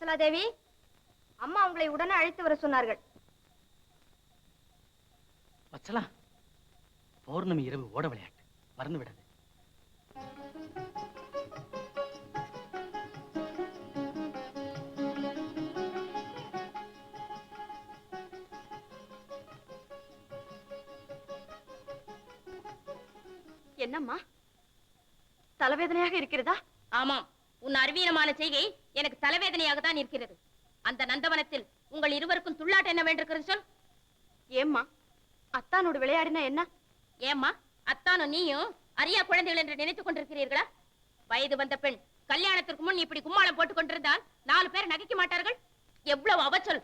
வத்சலா தேவி, அம்மா உங்களை உடனே அழைத்து வர சொன்னார்கள். வத்சலா, பௌர்ணமி இரவு ஓட விளையாட்டு மறந்து விடாது. என்னம்மா, தலைவேதனையாக இருக்கிறதா? ஆமாம், உன் அறிவீனமான செய்கை எனக்கு தலைவேதனையாக தான் இருக்கிறது. அந்த நந்தவனத்தில் உங்கள் இருவருக்கும் துள்ளாட்ட என்ன வேண்டிருக்கிறது சொல். ஏம்மா, அத்தானோடு விளையாடினா என்ன? ஏம்மா, அத்தானும் நீயும் அரியா குழந்தைகள் என்று நினைத்துக் கொண்டிருக்கிறீர்களா? வயது வந்த பெண் கல்யாணத்திற்கு முன் இப்படி கும்மாளம் போட்டுக் கொண்டிருந்தால் 4 பேர் நகைக்க மாட்டார்கள். எவ்வளவு அவச்சொல்!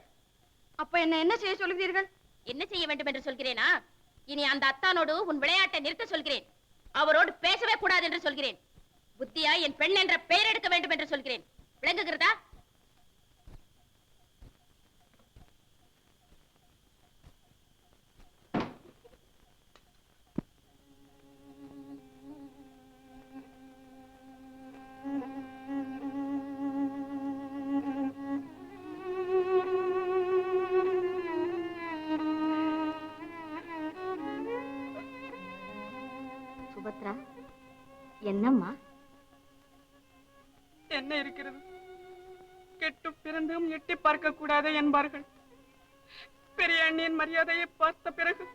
அப்ப என்ன செய்ய சொல்கிறீர்கள்? என்ன செய்ய வேண்டும் என்று சொல்கிறேனா? இனி அந்த அத்தானோடு உன் விளையாட்டை நிறுத்த சொல்கிறேன். அவரோடு பேசவே கூடாது என்று சொல்கிறேன். புத்தியா என் பெண் என்ற பெயர் எடுக்க வேண்டும் என்று சொல்கிறேன். விளங்குகிறதா? சுபத்ரா, என்னம்மா? என்ன இருக்கிறது? கெட்டு பிறந்தும் எட்டி பார்க்க கூடாது என்பார்கள். பெரிய அண்ணியின் மரியாதையை பார்த்த பிறகு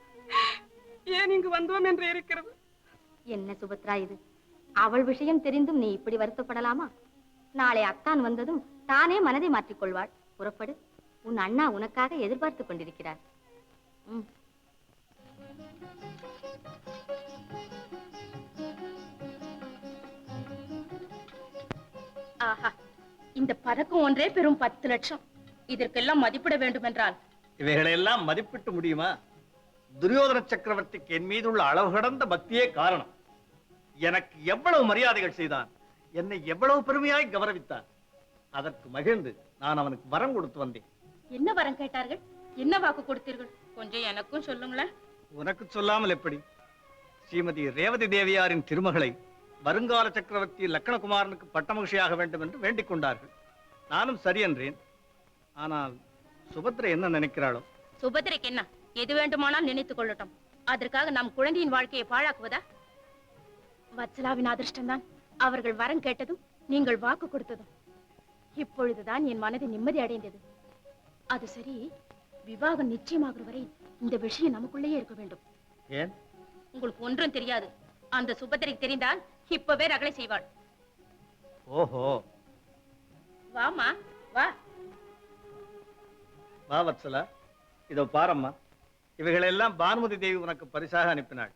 ஏன் இங்கு வந்தோம் என்று இருக்கிறது. என்ன சுபத்ரா இது? அவள் விஷயம் தெரிந்தும் நீ இப்படி வருத்தப்படலாமா? நாளை அத்தான் வந்ததும் தானே மனதை மாற்றிக் கொள்வாள். புறப்படு, உன் அண்ணா உனக்காக எதிர்பார்த்துக் கொண்டிருக்கிறார். ஆஹா, இந்த பதக்கம் ஒன்றே பெரும் 10 லட்சம். இதற்கெல்லாம் மதிப்பிட வேண்டும் என்றால் இவைகளெல்லாம் மதிப்பிட்டு முடியுமா? துரியோதன சக்கரவர்த்திக்கு என் மீது உள்ள அளவு கடந்த பக்தியே காரணம். எனக்கு எவ்வளவு மரியாதைகள் செய்தான், என்னை எவ்வளவு பெருமையாய் கௌரவித்தான். அதற்கு மகிழ்ந்து நான் அவனுக்கு வரம் கொடுத்து வந்தேன். என்ன வரம் கேட்டார்கள்? என்ன வாக்கு கொடுத்தீர்கள்? கொஞ்சம் எனக்கும் சொல்லுங்களேன். உனக்கு சொல்லாமல் எப்படி? ஸ்ரீமதி ரேவதி தேவியாரின் திருமகளை வருங்கால சக்கரவர்த்தி லக்ஷ்மணகுமாரனுக்கு பட்டமகிழ்ச்சியாக வேண்டும் என்று வேண்டிக் கொண்டார்கள். நானும் சரி என்றேன். ஆனால் சுபத்ரை என்ன நினைக்கிறாளோ? சுபத்திரைக்கு என்ன, எது வேண்டுமானால் நினைத்துக் கொள்ளட்டும். அதற்காக நம் குழந்தையின் வாழ்க்கையை பாழாக்குவதா? வத்சலாவின் அதிர்ஷ்டம்தான் அவர்கள் வரம் கேட்டதும் நீங்கள் வாக்கு கொடுத்ததும். இப்பொழுதுதான் என் மனது நிம்மதி அடைந்தது. அது சரி, விவாகம் நிச்சயமாகிற வரை இந்த விஷயம் நமக்குள்ளேயே இருக்க வேண்டும். ஏன்? உங்களுக்கு ஒன்றும் தெரியாது. அந்த சுபத்திரைக்கு தெரிந்தால் இப்பவே ரகளை செய்வாள். ஓஹோ, வாமா வா. வா வத்சலா, இதோ பாரம்மா. இவைகளெல்லாம் பானுமதி தேவி உனக்கு பரிசாக அனுப்பினாள்.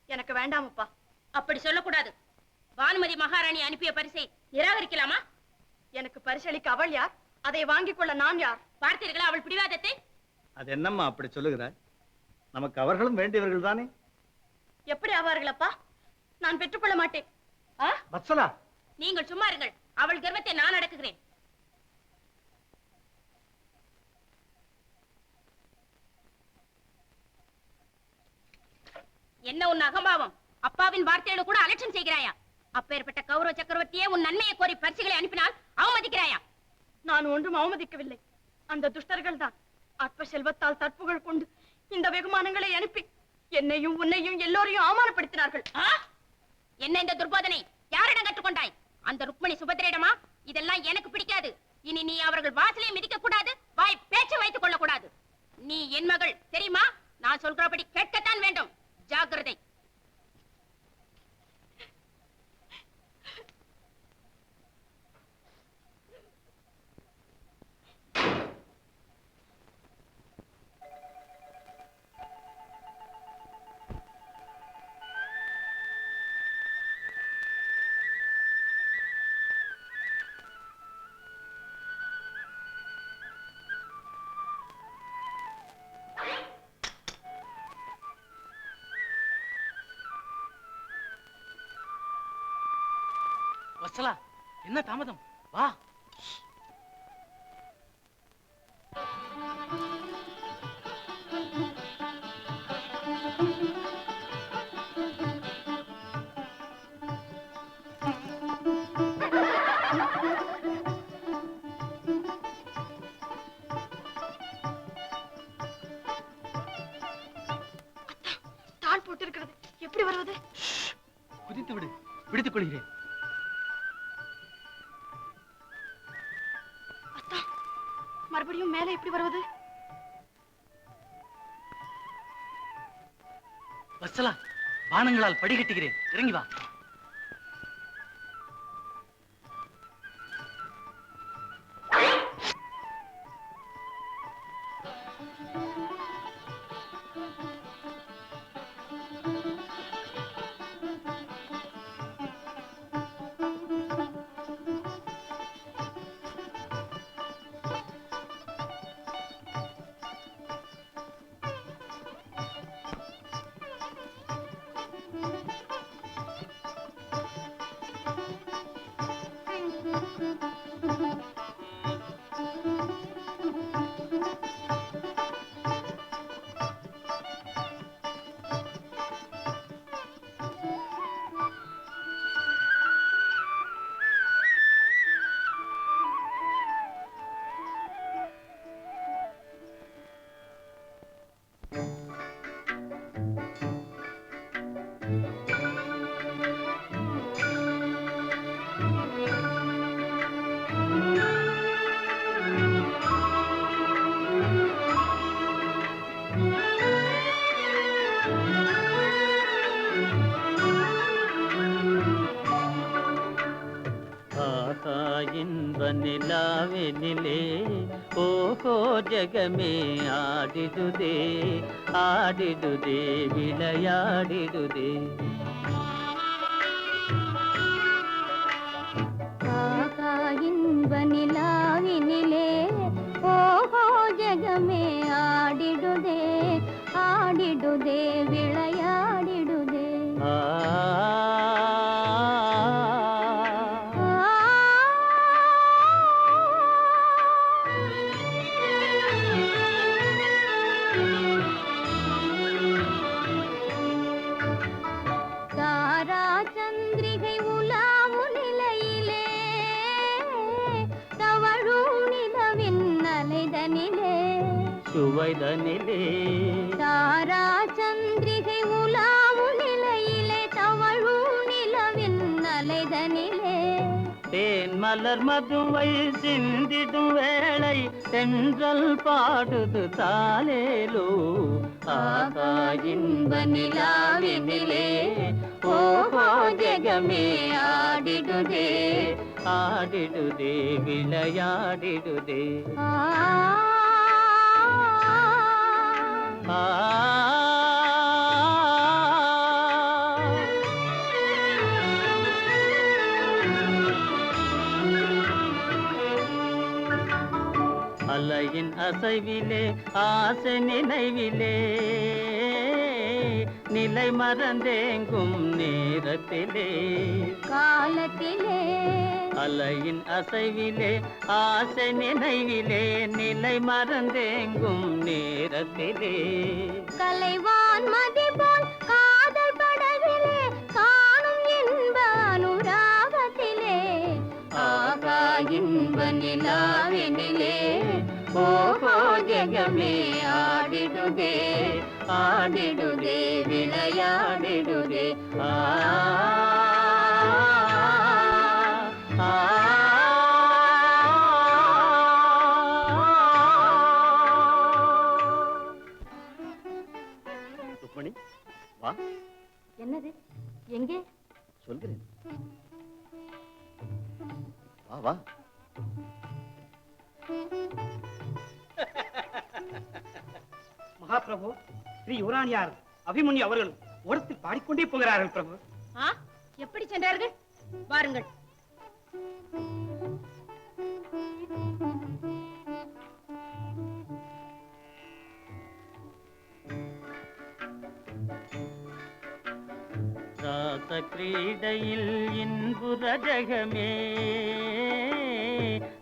எனக்கு வேண்டாமப்பா. அப்படி சொல்லக்கூடாது. பானுமதி மகாராணி அனுப்பிய பரிசை நிராகரிக்கலாமா? எனக்கு பரிசளிக்க அவள் யார்? அதை வாங்கிக் கொள்ள நான் யார்? பார்த்தீர்களா அவள் பிடிவாதத்தை? அது என்னம்மா அப்படி சொல்லுகிறாய்? நமக்கு அவர்களும் வேண்டியவர்கள் தானே. எப்படி ஆவார்களப்பா? நான் பெற்றுக்கொள்ள மாட்டேன். வத்சலா, நீங்கள் சும்மா இருங்கள். அவள் கர்வத்தை நான் அடக்குகிறேன். என்ன உன் அகம்பாவம்? அப்பாவின் வார்த்தையோடு கூட அலட்சியம் செய்கிறாயா? அப்பேற்பட்ட கௌரவ சக்கரவர்த்தியே உன் நன்மையை கோரி பரிசுகளை அனுப்பினால் அவமதிக்கிறாயா? நான் ஒன்றும் அவமதிக்கவில்லை. அந்த துஷ்டர்கள் தான் அற்ப செல்வத்தால் தற்புகள் கொண்டு இந்த வெகுமானங்களை அனுப்பி என்னையும் உன்னையும் எல்லோரையும் அவமானப்படுத்தினார்கள். என்ன இந்த துர்போதனை யாரிடம் கற்றுக்கொண்டாய்? அந்த ருக்மணி சுபத்திரையிடமா? இதெல்லாம் எனக்கு பிடிக்காது. இனி நீ அவர்கள் வாசலை மிதிக்க கூடாது, வாய் பேச்சு வைத்துக் கொள்ள கூடாது. நீ என் மகள் தெரியுமா? நான் சொல்கிறபடி கேட்கத்தான் வேண்டும். ஜாக்கிரதை. வத்சலா, என்ன தாமதம்? வா. எப்படி வருவது? குதித்து விடு, பிடித்துக் கொள்கிறேன். அத்தா, மறுபடியும் மேலே எப்படி வருவது? வத்சலா, பானங்களால் படிகட்டுகிறேன், இறங்கி வா. ನಿಲಾವೆನಿಲೆ ಓಹೋ ಜಗಮೇ ಆಡಿದುದೇ ಆಡಿದುದೇ ವಿಳಯಾಡಿದುದೇ இன்ப நிலாவினிலே ஓஹோ ஜகமே ஆடிடுதே ஆடிடுதே விளையாடிடுதே தாரா சந்திரிகை உலாவு நிலையிலே தவழும் நிலவின் அலைதனிலே சுவைதனிலே தாரா சந்திரிகை உலாவு நிலையிலே தவழும் நிலவின் அலைதனிலே தேன் மலர் மதுவை சிந்திடும் வேளை தென்றல் பாடுது தாலேலோ ஆகா இன்ப நிலாவினிலே ஓஹோ ஜகமே ஆடிடுதே ஆடிடுதே விளையாடிடுதே அலையின் அசைவிலே ஆசை நினைவிலே நிலை மறந்தேங்கும் நேரத்திலே காலத்திலே அலையின் அசைவிலே ஆசை நினைவிலே நிலை மறந்தேங்கும் நேரத்திலே கலைவான் மதிபோல் காதல் படகிலே காணும் இன்ப அனுராகத்திலே ஆகா இன்ப நிலாவினிலே ஓஹோ ஜகமே ஆடிடுதே ஆடிடுதே விளையாடிடுதே ருக்மணி வா. என்னது எங்கே சொல்கிறேன், வா வா. மகாபிரபு, ஸ்ரீ யுவராணியார் அபிமன்யு அவர்களும் ஓரத்தில் பாடிக்கொண்டே போகிறார்கள் பிரபு. எப்படி சென்றார்கள்? வாருங்கள். ராச கிரீடையில் இன்புற ஜகமே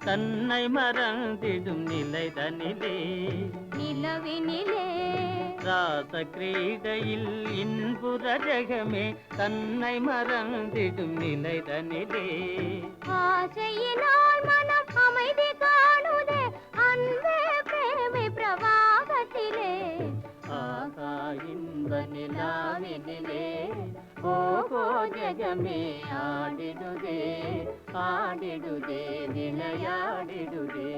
தன்னை மறந்திடும் நிலைதனிலே நிலவினிலே ராச கிரீடையில் இன்புற ஜகமே தன்னை மறந்திடும் நிலைதனிலே ஆசையினால் மனம் அமைதி காணுதே அன்பே பிரேமை பிரவாகத்திலே ஆகா இன்ப நிலாவினிலே மனமே ஆடிடுதே ஆடிடுதே விளையாடிடுதே